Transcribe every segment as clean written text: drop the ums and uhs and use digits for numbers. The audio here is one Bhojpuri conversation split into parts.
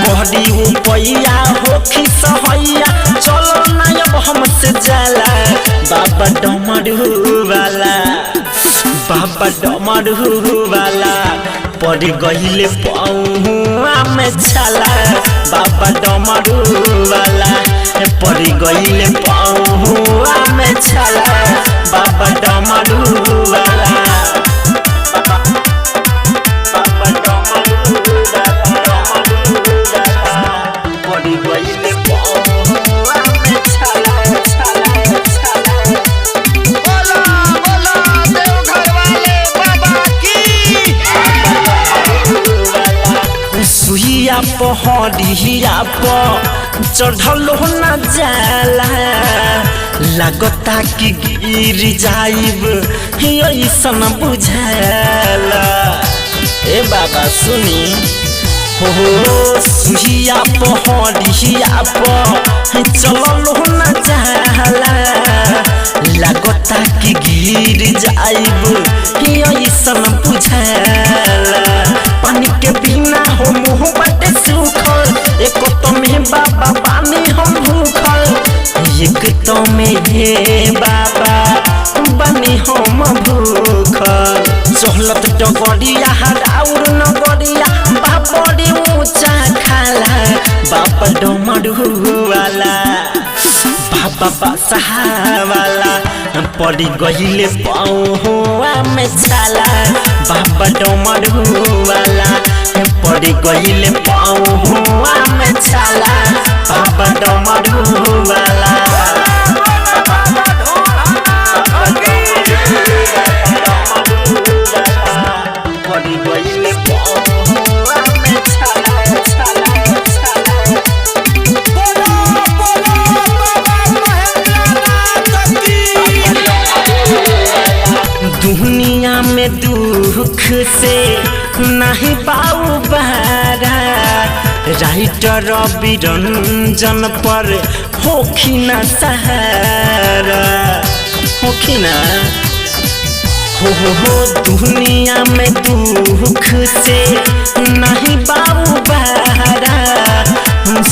कहरी उपैया होखी सहैया चलो ना अब हमसे जाला बाबा डमरू वाला पड़ गईले पौआ में छाला बाबा डमरू वाला पड़ गईले पौआ में छाला बाबा डमरू वाला सुहिया पहरिया चढ़ल न जाला लगता कि गिर जाइब ऐसन बुझाला ए बाबा सुनी हो सुहिया पहरिया चलल न जाला लगता कि गिर जाइब ऐसन बुझाला पानी के बिना हो मुँह बटे सूखल एक तो में बाबा पानी हम भूखल एक तो में हे बाबा बनी हम भूखल सोहलत डगरिया हराउर नगरिया बाबड़ी ऊंचा खाला बाबा डमरू वाला बाबा बसहा वाला पड़ गईले पौआ में छाला बाबा डमरू वाला पड़ गईले पौआ में छाला बाबा डमरू वाला पड़ गईले पौआ में छाला दुनिया में दुख से नहीं पाऊ बारा राइटर रविरंजन पर होखी ना सहारा होखी ना हो दुनिया में दुख से नहीं पाऊ बारा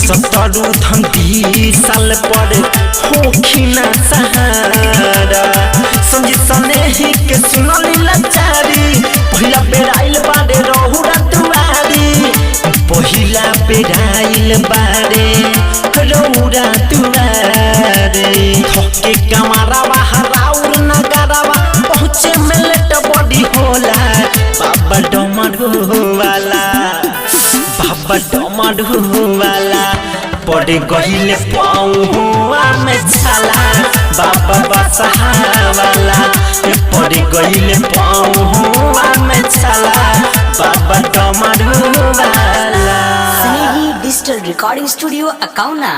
सतरु धंधी साल पर होखी ना सहारा संजी सनेही के सुनली लाचारी पहिला बेर आइल बारे रहुरा दुआरी पहिला बेर आइल बारे रहुरा दुआरी थके कमारा हराउर नगरवा पहुँचे में लेट बड़ी होला बाबा डमरू वाला पड़ गईले पौआ में छाला बाबा बसहा वाला पड़ गईले पौआ में छाला बाबा डमरू वाला। स्नेही डिजिटल रिकॉर्डिंग स्टूडियो अकाउना।